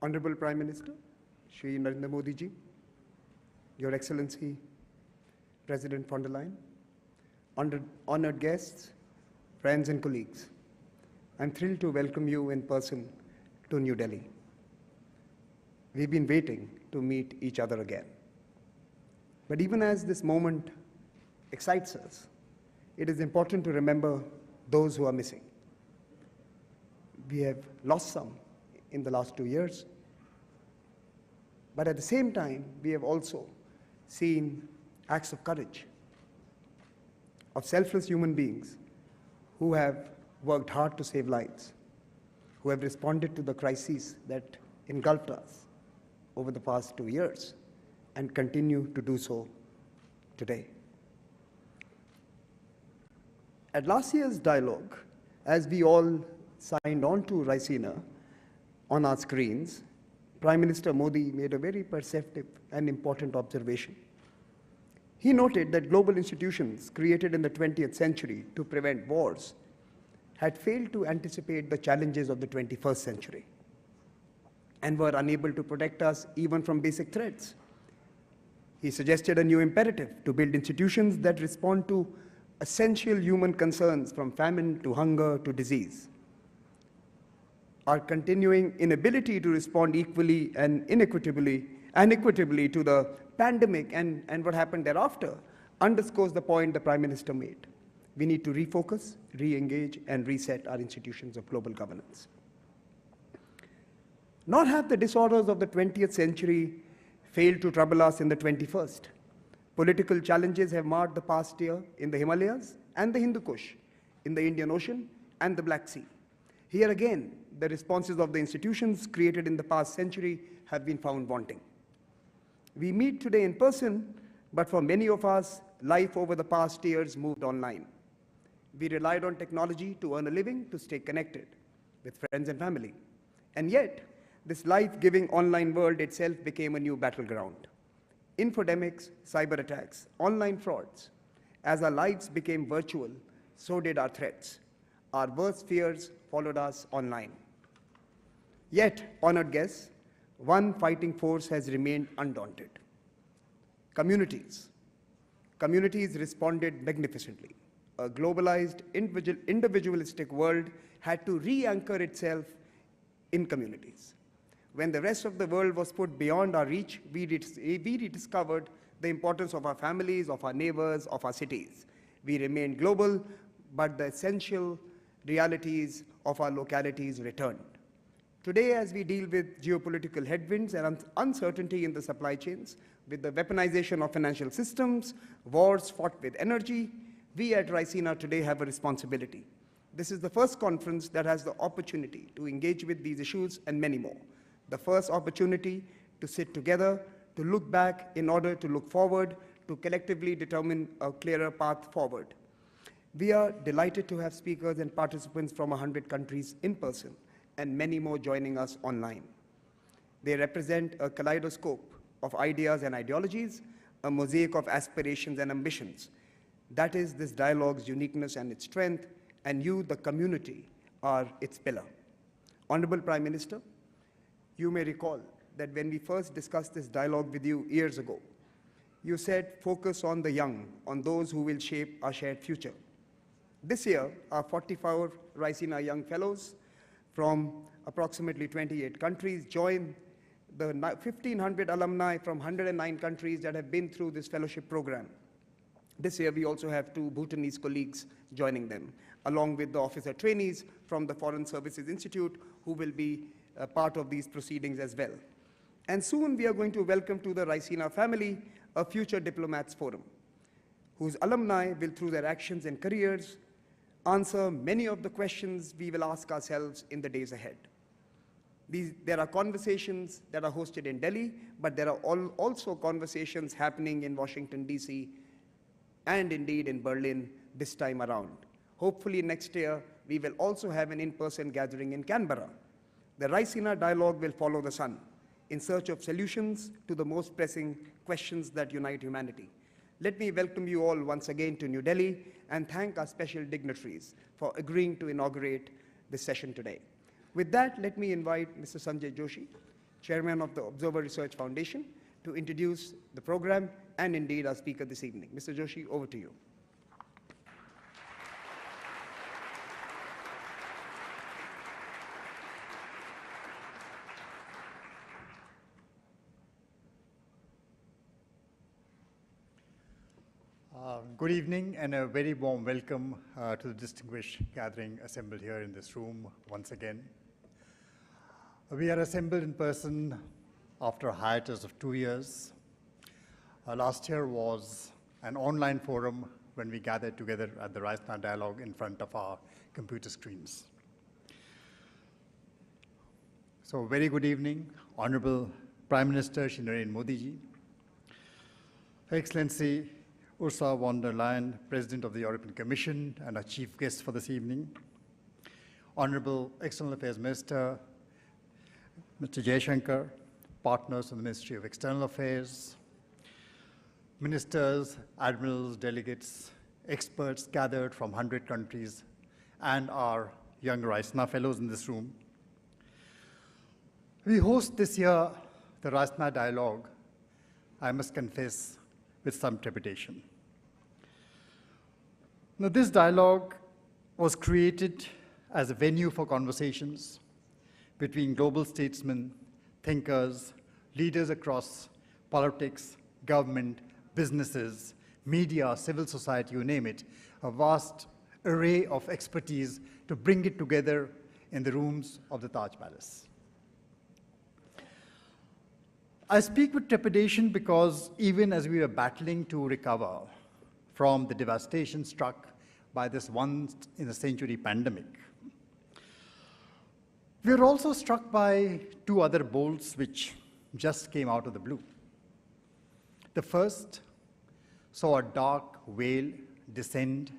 Honorable Prime Minister, Shri Narendra Modi ji, Your Excellency, President von der Leyen, honored guests, friends and colleagues, I'm thrilled to welcome you in person to New Delhi. We've been waiting to meet each other again. But even as this moment excites us, it is important to remember those who are missing. We have lost some in the last 2 years, but at the same time, we have also seen acts of courage of selfless human beings who have worked hard to save lives, who have responded to the crises that engulfed us over the past 2 years and continue to do so today. At last year's dialogue, as we all signed on to Raisina on our screens, Prime Minister Modi made a very perceptive and important observation. He noted that global institutions created in the 20th century to prevent wars had failed to anticipate the challenges of the 21st century and were unable to protect us even from basic threats. He suggested a new imperative to build institutions that respond to essential human concerns from famine to hunger to disease. Our continuing inability to respond equally and equitably to the pandemic and what happened thereafter underscores the point the Prime Minister made. We need to refocus, re-engage, and reset our institutions of global governance. Nor have the disorders of the 20th century failed to trouble us in the 21st. Political challenges have marred the past year in the Himalayas and the Hindu Kush, in the Indian Ocean and the Black Sea. Here again, the responses of the institutions created in the past century have been found wanting. We meet today in person, but for many of us, life over the past years moved online. We relied on technology to earn a living, to stay connected with friends and family. And yet, this life-giving online world itself became a new battleground. Infodemics, cyber attacks, online frauds. As our lives became virtual, so did our threats. Our worst fears followed us online. Yet, honored guests, one fighting force has remained undaunted. Communities. Communities responded magnificently. A globalized, individualistic world had to re-anchor itself in communities. When the rest of the world was put beyond our reach, we rediscovered the importance of our families, of our neighbors, of our cities. We remained global, but the essential realities of our localities returned. Today, as we deal with geopolitical headwinds and uncertainty in the supply chains, with the weaponization of financial systems, wars fought with energy, we at Raisina today have a responsibility. This is the first conference that has the opportunity to engage with these issues and many more. The first opportunity to sit together, to look back in order to look forward, to collectively determine a clearer path forward. We are delighted to have speakers and participants from 100 countries in person and many more joining us online. They represent a kaleidoscope of ideas and ideologies, a mosaic of aspirations and ambitions. That is this dialogue's uniqueness and its strength, and you, the community, are its pillar. Honorable Prime Minister, you may recall that when we first discussed this dialogue with you years ago, you said focus on the young, on those who will shape our shared future. This year, our 44 Raisina Young Fellows from approximately 28 countries join the 1,500 alumni from 109 countries that have been through this fellowship program. This year, we also have 2 Bhutanese colleagues joining them, along with the officer trainees from the Foreign Services Institute, who will be a part of these proceedings as well. And soon, we are going to welcome to the Raisina family a Future Diplomats Forum, whose alumni will, through their actions and careers, answer many of the questions we will ask ourselves in the days ahead. There are conversations that are hosted in Delhi, but there are also conversations happening in Washington, D.C., and indeed in Berlin this time around. Hopefully next year, we will also have an in-person gathering in Canberra. The Raisina dialogue will follow the sun in search of solutions to the most pressing questions that unite humanity. Let me welcome you all once again to New Delhi and thank our special dignitaries for agreeing to inaugurate this session today. With that, let me invite Mr. Sanjay Joshi, Chairman of the Observer Research Foundation, to introduce the program and indeed our speaker this evening. Mr. Joshi, over to you. Good evening and a very warm welcome to the distinguished gathering assembled here in this room once again. We are assembled in person after a hiatus of 2 years. Last year was an online forum when we gathered together at the Raisina Dialogue in front of our computer screens. So very good evening, Honorable Prime Minister Shri Narendra Modi ji, Her Excellency Ursula von der Leyen, President of the European Commission and our chief guest for this evening, Honorable External Affairs Minister Mr. Jaishankar, partners in the Ministry of External Affairs, ministers, admirals, delegates, experts gathered from 100 countries, and our young Raisina fellows in this room. We host this year the Raisina Dialogue, I must confess, with some trepidation. Now, this dialogue was created as a venue for conversations between global statesmen, thinkers, leaders across politics, government, businesses, media, civil society, you name it, a vast array of expertise to bring it together in the rooms of the Taj Palace. I speak with trepidation because even as we were battling to recover from the devastation struck by this once-in-a-century pandemic, we were also struck by two other bolts which just came out of the blue. The first saw a dark veil descend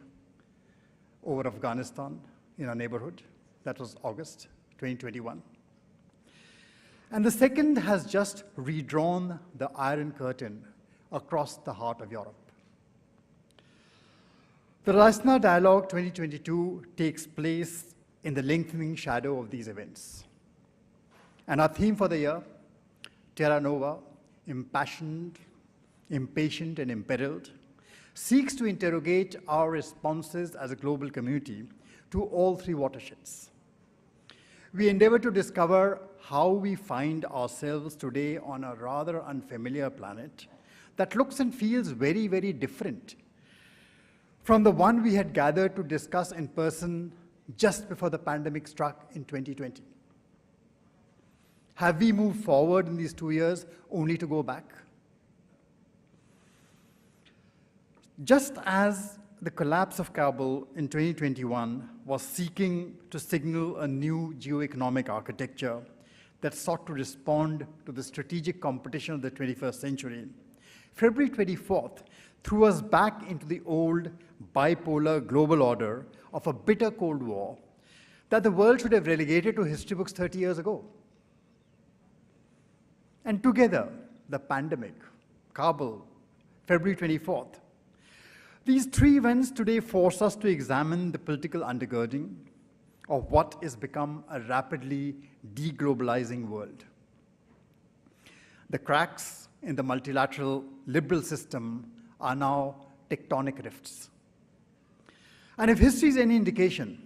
over Afghanistan in our neighborhood. That was August 2021. And the second has just redrawn the Iron Curtain across the heart of Europe. The Raisina Dialogue 2022 takes place in the lengthening shadow of these events. And our theme for the year, Terra Nova, impassioned, impatient, and imperiled, seeks to interrogate our responses as a global community to all three watersheds. We endeavor to discover how we find ourselves today on a rather unfamiliar planet that looks and feels very, very different from the one we had gathered to discuss in person just before the pandemic struck in 2020. Have we moved forward in these 2 years only to go back? Just as the collapse of Kabul in 2021 was seeking to signal a new geoeconomic architecture that sought to respond to the strategic competition of the 21st century, February 24th threw us back into the old bipolar global order of a bitter Cold War that the world should have relegated to history books 30 years ago. And together, the pandemic, Kabul, February 24th, these three events today force us to examine the political undergirding of what has become a rapidly deglobalizing world. The cracks in the multilateral liberal system are now tectonic rifts. And if history is any indication,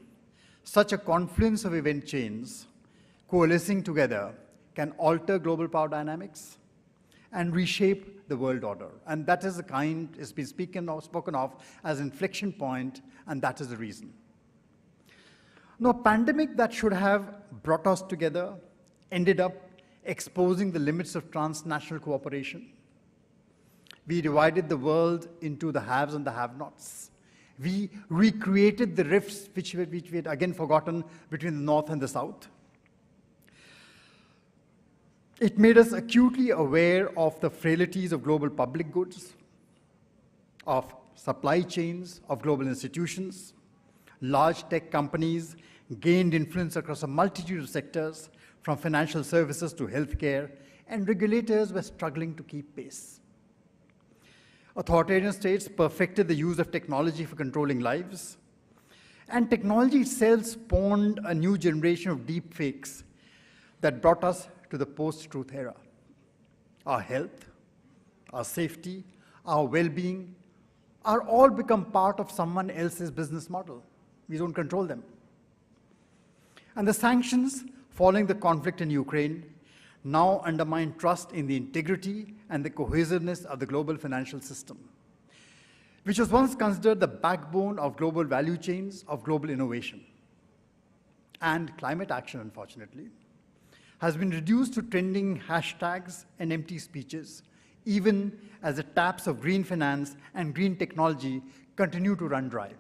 such a confluence of event chains coalescing together can alter global power dynamics and reshape the world order. And that is the kind it's been spoken of as inflection point, and that is the reason. Now, a pandemic that should have brought us together ended up exposing the limits of transnational cooperation. We divided the world into the haves and the have-nots. We recreated the rifts which we had again forgotten between the North and the South. It made us acutely aware of the frailties of global public goods, of supply chains, of global institutions. Large tech companies gained influence across a multitude of sectors, from financial services to healthcare, and regulators were struggling to keep pace. Authoritarian states perfected the use of technology for controlling lives, and technology itself spawned a new generation of deep fakes that brought us to the post-truth era. Our health, our safety, our well-being are all become part of someone else's business model. We don't control them. And the sanctions following the conflict in Ukraine now undermine trust in the integrity and the cohesiveness of the global financial system, which was once considered the backbone of global value chains of global innovation. And climate action, unfortunately, has been reduced to trending hashtags and empty speeches, even as the taps of green finance and green technology continue to run dry.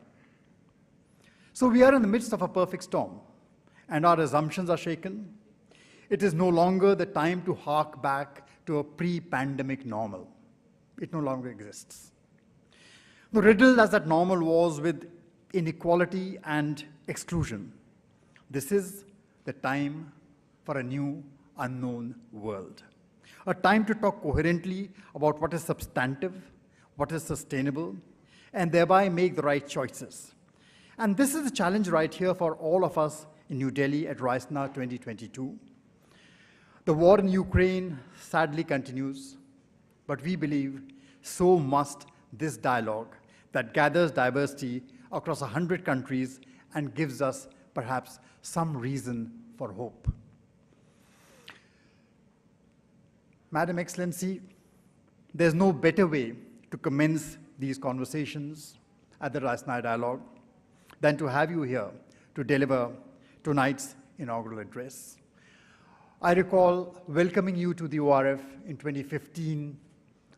So we are in the midst of a perfect storm, and our assumptions are shaken. It is no longer the time to hark back to a pre-pandemic normal. It no longer exists. The riddled as that normal was with inequality and exclusion, this is the time for a new, unknown world. A time to talk coherently about what is substantive, what is sustainable, and thereby make the right choices. And this is the challenge right here for all of us in New Delhi at Raisina 2022. The war in Ukraine sadly continues, but we believe so must this dialogue that gathers diversity across 100 countries and gives us perhaps some reason for hope. Madam Excellency, there's no better way to commence these conversations at the Raisina Dialogue than to have you here to deliver tonight's inaugural address. I recall welcoming you to the ORF in 2015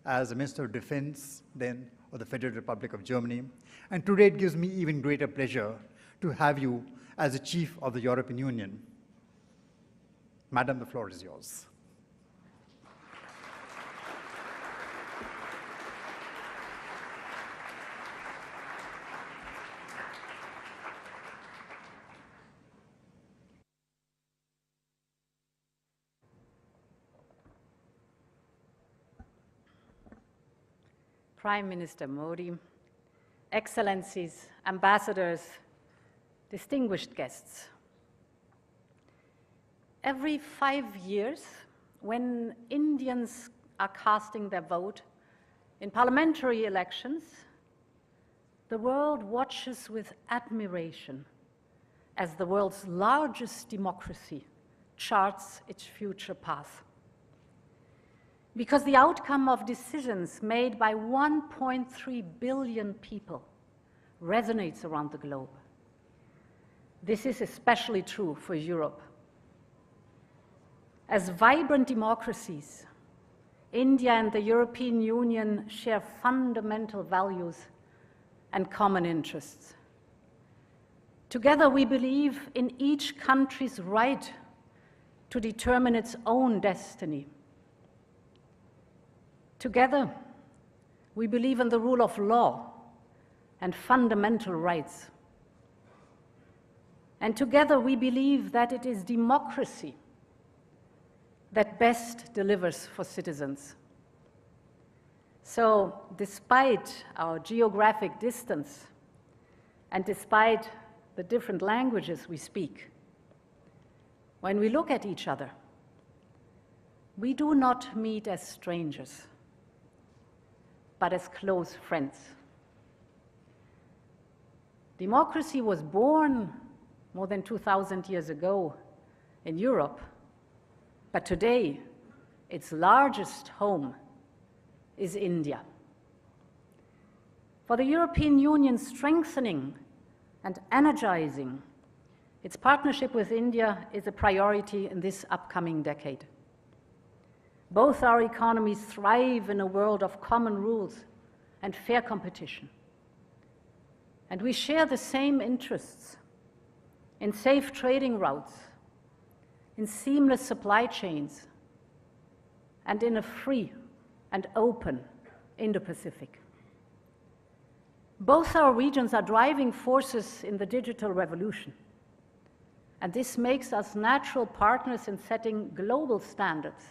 as a Minister of Defense, then of the Federal Republic of Germany, and today it gives me even greater pleasure to have you as the Chief of the European Union. Madam, the floor is yours. Prime Minister Modi, Excellencies, Ambassadors, distinguished guests. Every 5 years, when Indians are casting their vote in parliamentary elections, the world watches with admiration as the world's largest democracy charts its future path. Because the outcome of decisions made by 1.3 billion people resonates around the globe. This is especially true for Europe. As vibrant democracies, India and the European Union share fundamental values and common interests. Together, we believe in each country's right to determine its own destiny. Together, we believe in the rule of law and fundamental rights. And together, we believe that it is democracy that best delivers for citizens. So, despite our geographic distance and despite the different languages we speak, when we look at each other, we do not meet as strangers, but as close friends. Democracy was born more than 2,000 years ago in Europe, but today its largest home is India. For the European Union, strengthening and energizing its partnership with India is a priority in this upcoming decade. Both our economies thrive in a world of common rules and fair competition. And we share the same interests in safe trading routes, in seamless supply chains, and in a free and open Indo-Pacific. Both our regions are driving forces in the digital revolution, and this makes us natural partners in setting global standards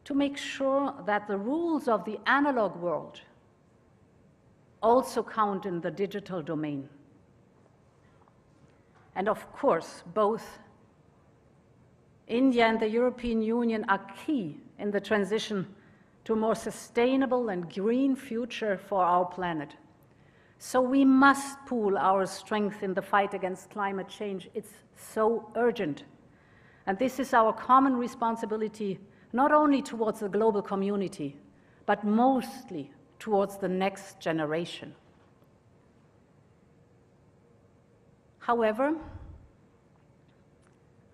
to make sure that the rules of the analog world also count in the digital domain. And of course, both India and the European Union are key in the transition to a more sustainable and green future for our planet. So we must pool our strength in the fight against climate change. It's so urgent. And this is our common responsibility, not only towards the global community, but mostly towards the next generation. However,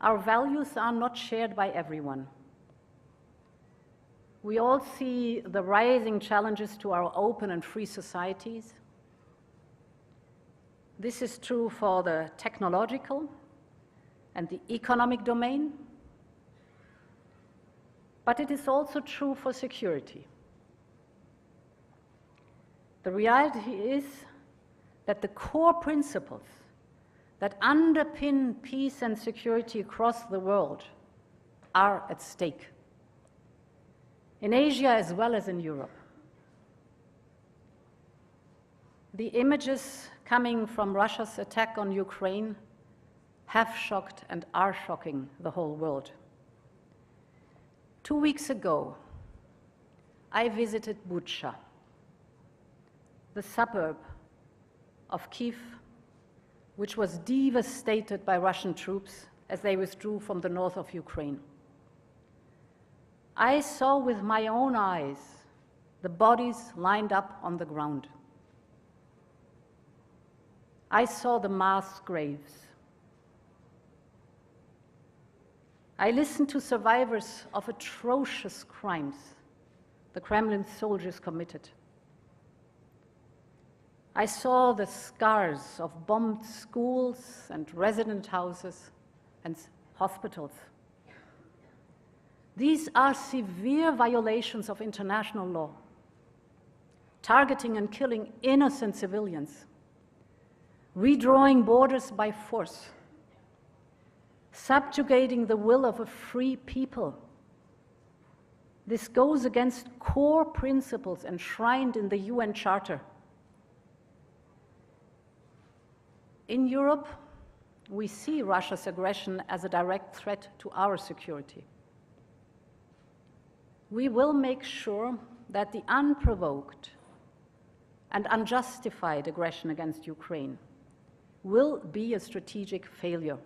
our values are not shared by everyone. We all see the rising challenges to our open and free societies. This is true for the technological and the economic domain, but it is also true for security. The reality is that the core principles that underpin peace and security across the world are at stake, in Asia as well as in Europe. The images coming from Russia's attack on Ukraine have shocked and are shocking the whole world. 2 weeks ago, I visited Bucha, the suburb of Kyiv, which was devastated by Russian troops as they withdrew from the north of Ukraine. I saw with my own eyes the bodies lined up on the ground. I saw the mass graves. I listened to survivors of atrocious crimes the Kremlin soldiers committed. I saw the scars of bombed schools and resident houses and hospitals. These are severe violations of international law, targeting and killing innocent civilians, redrawing borders by force, subjugating the will of a free people. This goes against core principles enshrined in the UN Charter. In Europe, we see Russia's aggression as a direct threat to our security. We will make sure that the unprovoked and unjustified aggression against Ukraine will be a strategic failure.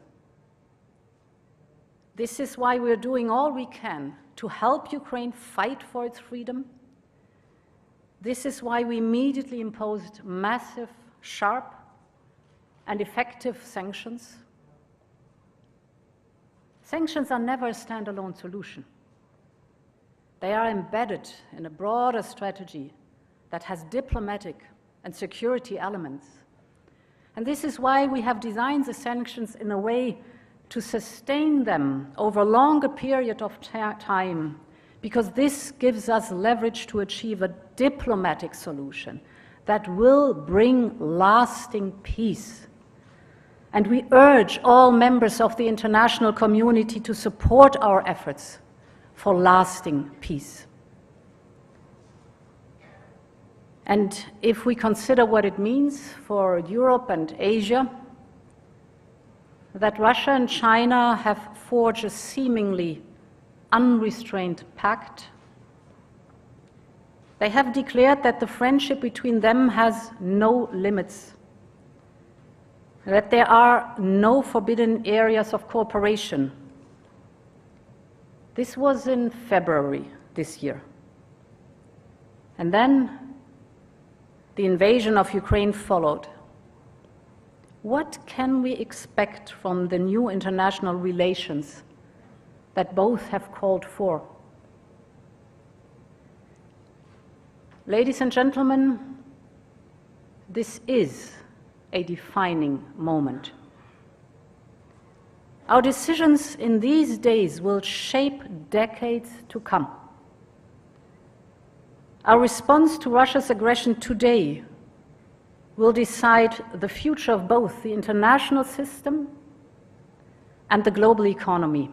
This is why we're doing all we can to help Ukraine fight for its freedom. This is why we immediately imposed massive, sharp, and effective sanctions. Sanctions are never a standalone solution. They are embedded in a broader strategy that has diplomatic and security elements. And this is why we have designed the sanctions in a way to sustain them over a longer period of time, because this gives us leverage to achieve a diplomatic solution that will bring lasting peace. And we urge all members of the international community to support our efforts for lasting peace. And if we consider what it means for Europe and Asia, that Russia and China have forged a seemingly unrestrained pact, they have declared that the friendship between them has no limits, that there are no forbidden areas of cooperation. This was in February this year. And then the invasion of Ukraine followed. What can we expect from the new international relations that both have called for? Ladies and gentlemen, this is a defining moment. Our decisions in these days will shape decades to come. Our response to Russia's aggression today will decide the future of both the international system and the global economy.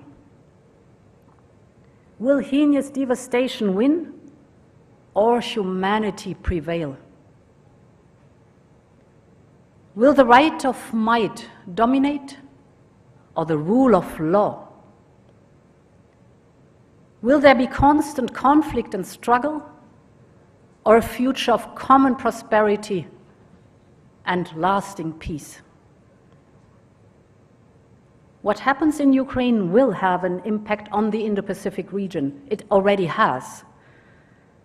Will heinous devastation win, or humanity prevail? Will the right of might dominate, or the rule of law? Will there be constant conflict and struggle, or a future of common prosperity and lasting peace? What happens in Ukraine will have an impact on the Indo-Pacific region. It already has.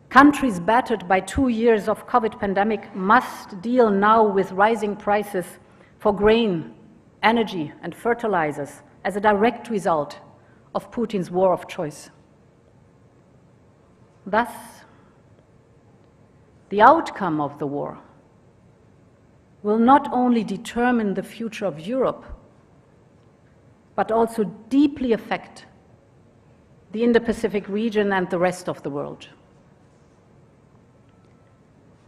Countries battered by 2 years of COVID pandemic must deal now with rising prices for grain, energy, and fertilizers as a direct result of Putin's war of choice. Thus, the outcome of the war will not only determine the future of Europe, but also deeply affect the Indo-Pacific region and the rest of the world.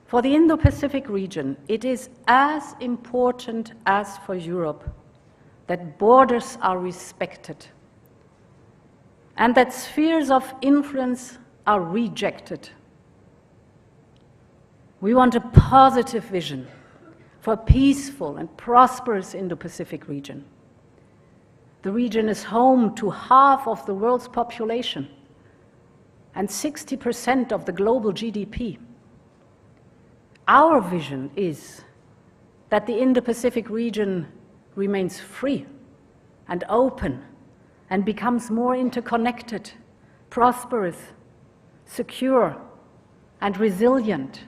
For the Indo-Pacific region, it is as important as for Europe that borders are respected and that spheres of influence are rejected. We want a positive vision for a peaceful and prosperous Indo-Pacific region. The region is home to half of the world's population and 60% of the global GDP. Our vision is that the Indo-Pacific region remains free and open and becomes more interconnected, prosperous, secure, and resilient,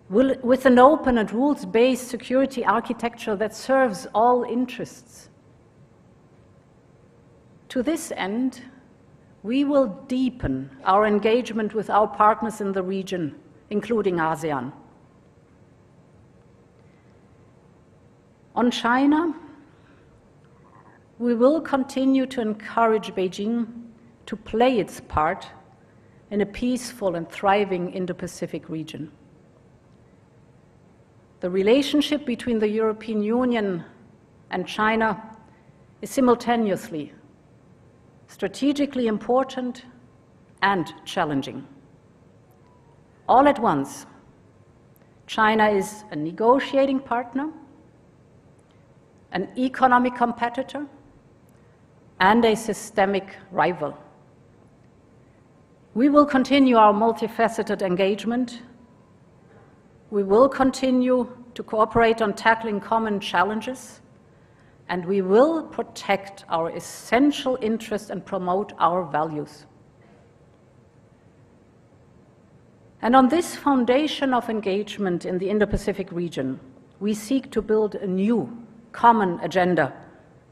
with an open and rules-based security architecture that serves all interests. To this end, we will deepen our engagement with our partners in the region, including ASEAN. On China, we will continue to encourage Beijing to play its part in a peaceful and thriving Indo-Pacific region. The relationship between the European Union and China is simultaneously strategically important and challenging. All at once, China is a negotiating partner, an economic competitor, and a systemic rival. We will continue our multifaceted engagement. We will continue to cooperate on tackling common challenges, and we will protect our essential interests and promote our values. And on this foundation of engagement in the Indo-Pacific region, we seek to build a new common agenda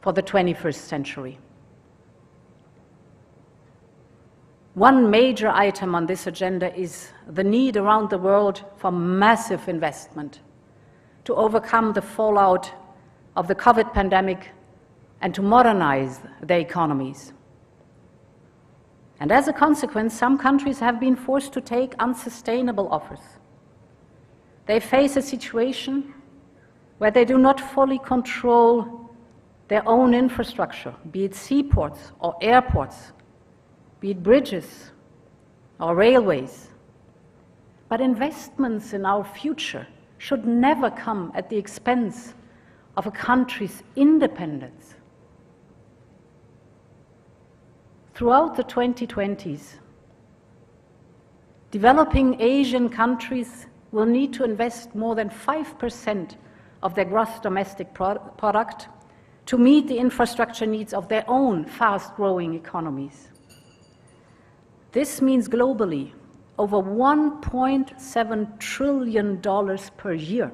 for the 21st century. One major item on this agenda is the need around the world for massive investment to overcome the fallout of the COVID pandemic and to modernize their economies. And as a consequence, some countries have been forced to take unsustainable offers. They face a situation where they do not fully control their own infrastructure, be it seaports or airports, be it bridges or railways. But investments in our future should never come at the expense of a country's independence. Throughout the 2020s, developing Asian countries will need to invest more than 5% of their gross domestic product to meet the infrastructure needs of their own fast-growing economies. This means globally over $1.7 trillion per year.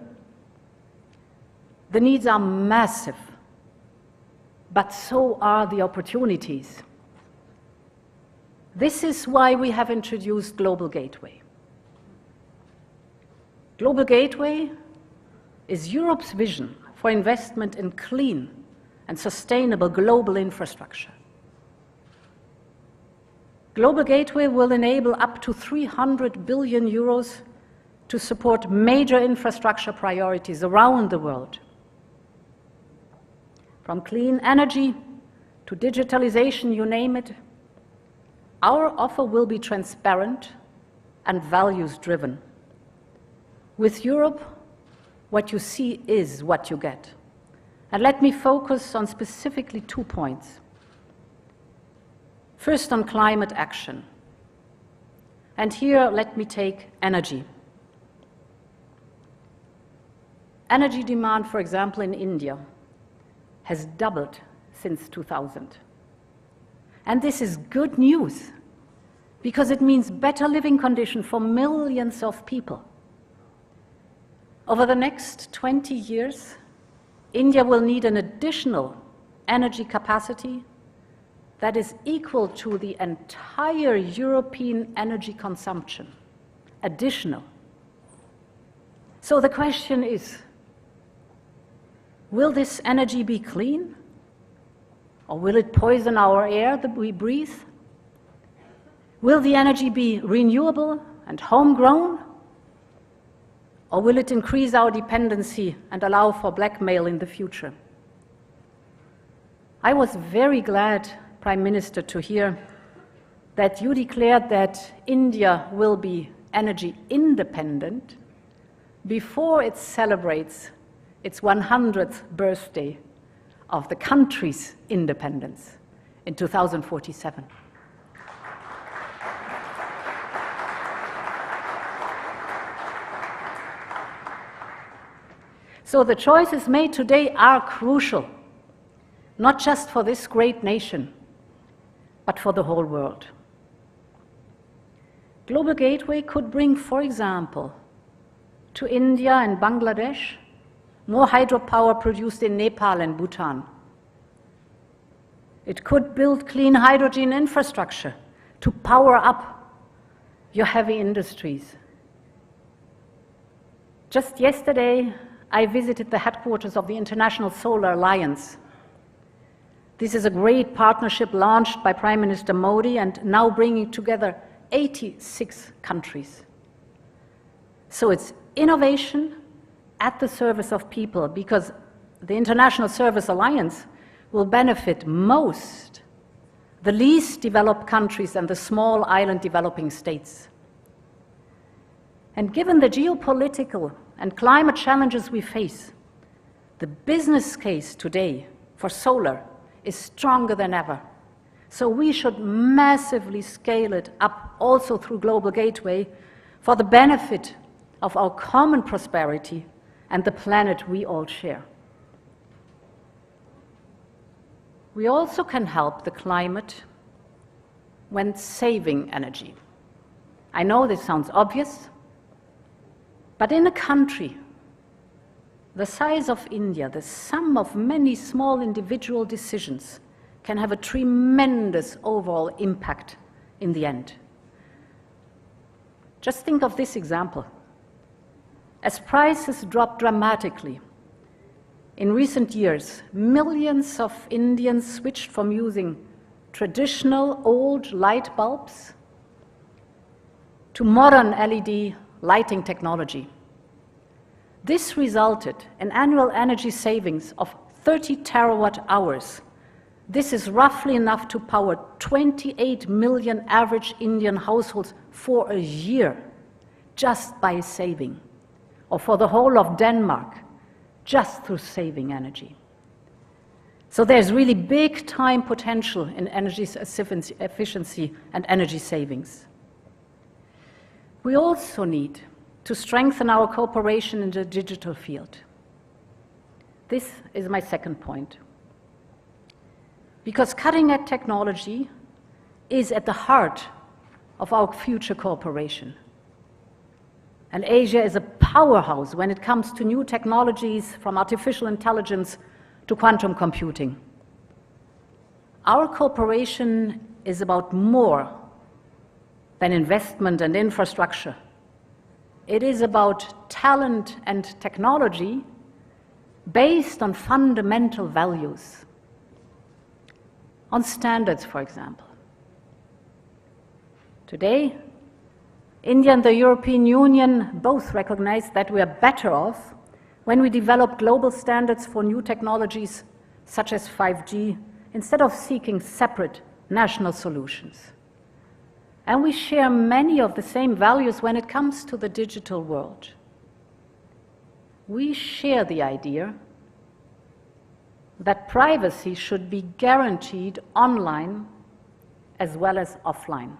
The needs are massive, but so are the opportunities. This is why we have introduced Global Gateway. Global Gateway is Europe's vision for investment in clean and sustainable global infrastructure. Global Gateway will enable up to 300 billion euros to support major infrastructure priorities around the world. From clean energy to digitalization, you name it, our offer will be transparent and values-driven. With Europe, what you see is what you get. And let me focus on specifically 2 points. First, on climate action. And here, let me take energy. Energy demand, for example, in India has doubled since 2000. And this is good news, because it means better living conditions for millions of people. Over the next 20 years, India will need an additional energy capacity that is equal to the entire European energy consumption, additional. So the question is, will this energy be clean? Or will it poison our air that we breathe? Will the energy be renewable and homegrown? Or will it increase our dependency and allow for blackmail in the future? I was very glad, Prime Minister, to hear that you declared that India will be energy independent before it celebrates its 100th birthday of the country's independence in 2047. So the choices made today are crucial, not just for this great nation, but for the whole world. Global Gateway could bring, for example, to India and Bangladesh more hydropower produced in Nepal and Bhutan. It could build clean hydrogen infrastructure to power up your heavy industries. Just yesterday, I visited the headquarters of the International Solar Alliance. This is a great partnership launched by Prime Minister Modi and now bringing together 86 countries. So it's innovation at the service of people, because the International Service Alliance will benefit most the least developed countries and the small island developing states. And given the geopolitical and climate challenges we face, the business case today for solar is stronger than ever. So we should massively scale it up also through Global Gateway for the benefit of our common prosperity and the planet we all share. We also can help the climate when saving energy. I know this sounds obvious, but in a country the size of India, the sum of many small individual decisions can have a tremendous overall impact in the end. Just think of this example. As prices drop dramatically, in recent years, millions of Indians switched from using traditional old light bulbs to modern LED lighting technology. This resulted in annual energy savings of 30 terawatt hours. This is roughly enough to power 28 million average Indian households for a year, just by saving, or for the whole of Denmark, just through saving energy. So there's really big time potential in energy efficiency and energy savings. We also need to strengthen our cooperation in the digital field. This is my second point. Because cutting-edge technology is at the heart of our future cooperation. And Asia is a powerhouse when it comes to new technologies, from artificial intelligence to quantum computing. Our cooperation is about more than investment and infrastructure. It is about talent and technology based on fundamental values, on standards, for example. Today, India and the European Union both recognize that we are better off when we develop global standards for new technologies such as 5G, instead of seeking separate national solutions. And we share many of the same values when it comes to the digital world. We share the idea that privacy should be guaranteed online as well as offline.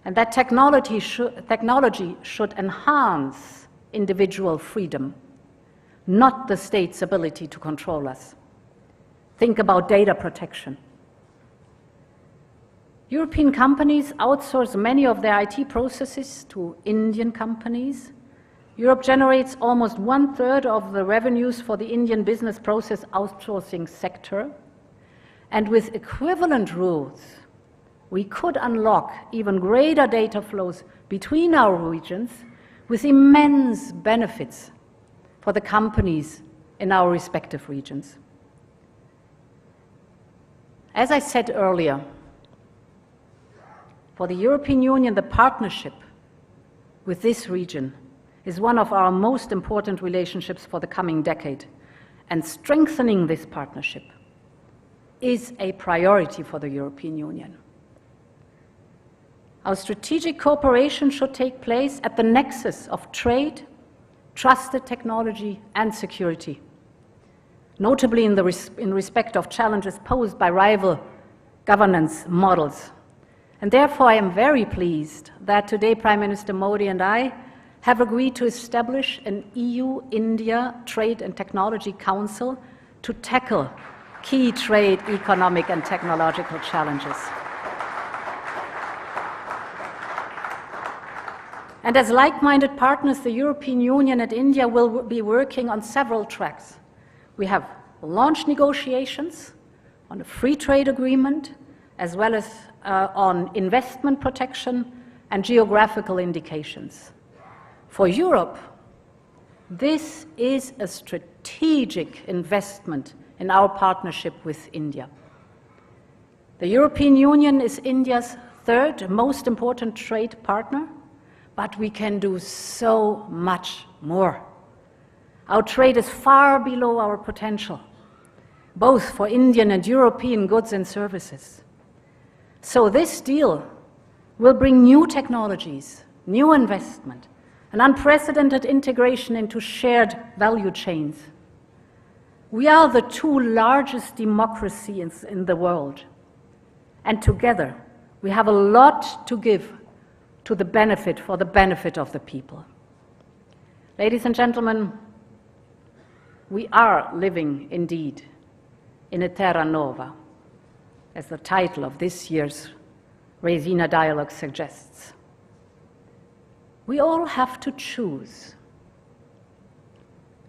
And that technology should enhance individual freedom, not the state's ability to control us. Think about data protection. European companies outsource many of their IT processes to Indian companies. Europe generates almost 1/3 of the revenues for the Indian business process outsourcing sector. And with equivalent rules, we could unlock even greater data flows between our regions with immense benefits for the companies in our respective regions. As I said earlier, for the European Union, the partnership with this region is one of our most important relationships for the coming decade, and strengthening this partnership is a priority for the European Union. Our strategic cooperation should take place at the nexus of trade, trusted technology, and security, notably in respect of challenges posed by rival governance models. And therefore, I am very pleased that today Prime Minister Modi and I have agreed to establish an EU-India Trade and Technology Council to tackle key trade, economic, and technological challenges. And as like-minded partners, the European Union and India will be working on several tracks. We have launched negotiations on a free trade agreement, as well as on investment protection and geographical indications. For Europe, this is a strategic investment in our partnership with India. The European Union is India's third most important trade partner, but we can do so much more. Our trade is far below our potential, both for Indian and European goods and services. So this deal will bring new technologies, new investment, an unprecedented integration into shared value chains. We are the two largest democracies in the world, and together we have a lot to give for the benefit of the people. Ladies and gentlemen, we are living indeed in a terra nova, as the title of this year's Raisina dialogue suggests. We all have to choose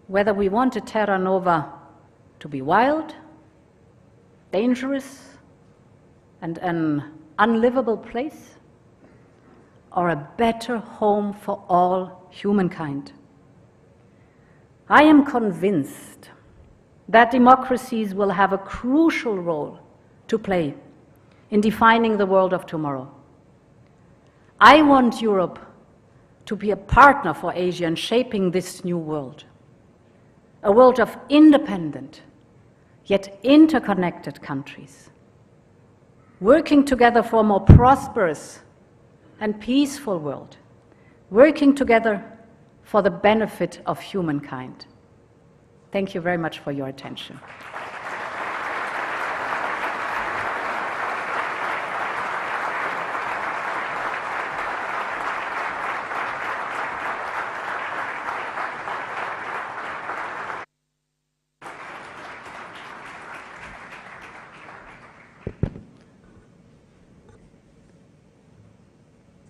whether we want a terra nova to be wild, dangerous, and an unlivable place, or a better home for all humankind. I am convinced that democracies will have a crucial role to play in defining the world of tomorrow. I want Europe to be a partner for Asia in shaping this new world, a world of independent yet interconnected countries, working together for a more prosperous and peaceful world, working together for the benefit of humankind. Thank you very much for your attention.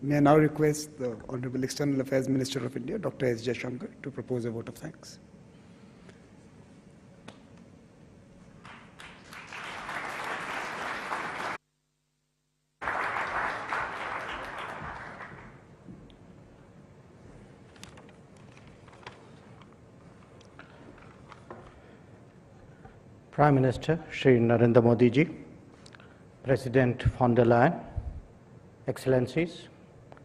May I now request the Honorable External Affairs Minister of India, Dr. S. Jaishankar, to propose a vote of thanks. Prime Minister Shri Narendra Modi ji, President von der Leyen, Excellencies,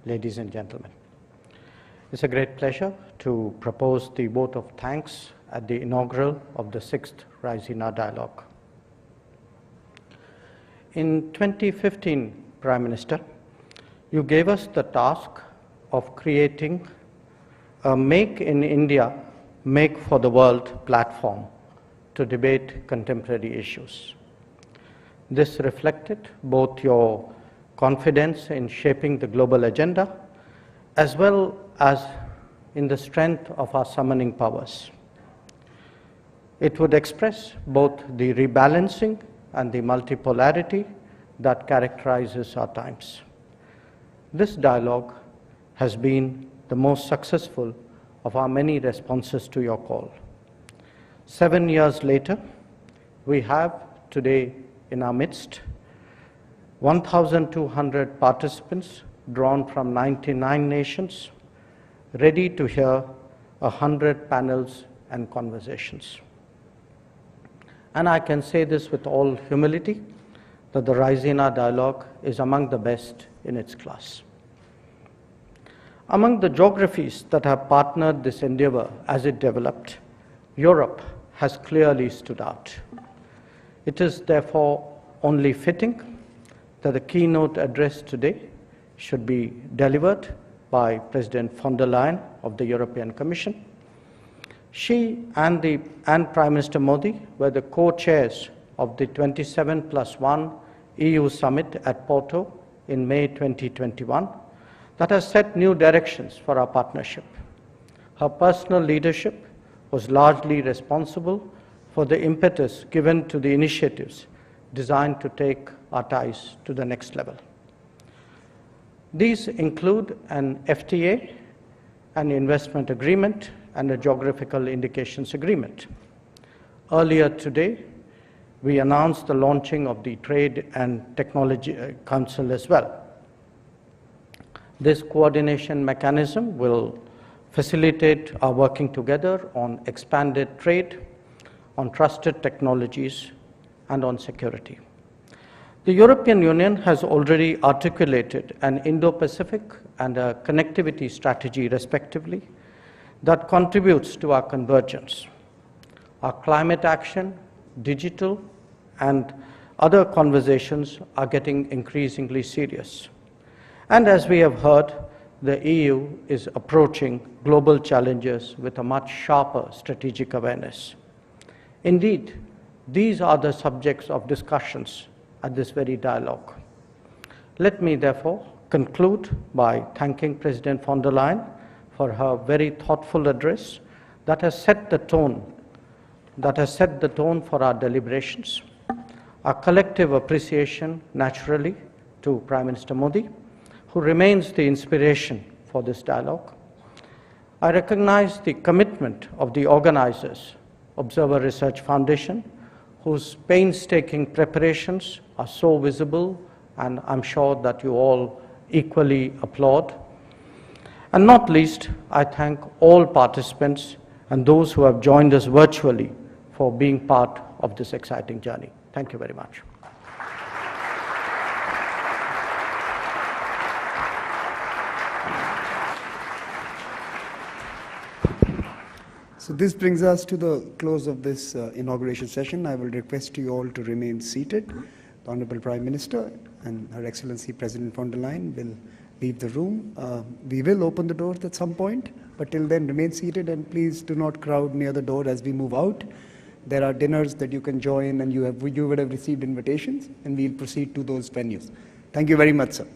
ladies and gentlemen. It's a great pleasure to propose the vote of thanks at the inaugural of the 6th Raisina Dialogue. In 2015, Prime Minister, you gave us the task of creating a Make in India, Make for the World platform to debate contemporary issues. This reflected both your confidence in shaping the global agenda, as well as in the strength of our summoning powers. It would express both the rebalancing and the multipolarity that characterizes our times. This dialogue has been the most successful of our many responses to your call. 7 years later, we have today in our midst 1,200 participants drawn from 99 nations, ready to hear 100 panels and conversations. And I can say this with all humility, that the Raisina dialogue is among the best in its class. Among the geographies that have partnered this endeavor as it developed, Europe has clearly stood out. It is therefore only fitting that the keynote address today should be delivered by President von der Leyen of the European Commission. She and Prime Minister Modi were the co-chairs of the 27+1 EU summit at Porto in May 2021 that has set new directions for our partnership. Her personal leadership was largely responsible for the impetus given to the initiatives designed to take our ties to the next level. These include an FTA, an investment agreement, and a geographical indications agreement. Earlier today, we announced the launching of the Trade and Technology Council as well. This coordination mechanism will facilitate our working together on expanded trade, on trusted technologies, and on security. The European Union has already articulated an Indo-Pacific and a connectivity strategy, respectively, that contributes to our convergence. Our climate action, digital, and other conversations are getting increasingly serious. And as we have heard, the EU is approaching global challenges with a much sharper strategic awareness. Indeed, these are the subjects of discussions at this very dialogue. Let me therefore conclude by thanking President von der Leyen for her very thoughtful address that has set the tone for our deliberations. Our collective appreciation, naturally, to Prime Minister Modi, who remains the inspiration for this dialogue. I recognize the commitment of the organizers, Observer Research Foundation, whose painstaking preparations are so visible, and I'm sure that you all equally applaud. And not least, I thank all participants and those who have joined us virtually for being part of this exciting journey. Thank you very much. So this brings us to the close of this inauguration session. I will request you all to remain seated. The Honorable Prime Minister and Her Excellency President von der Leyen will leave the room. We will open the doors at some point, but till then remain seated and please do not crowd near the door as we move out. There are dinners that you can join and you would have received invitations, and we'll proceed to those venues. Thank you very much, sir.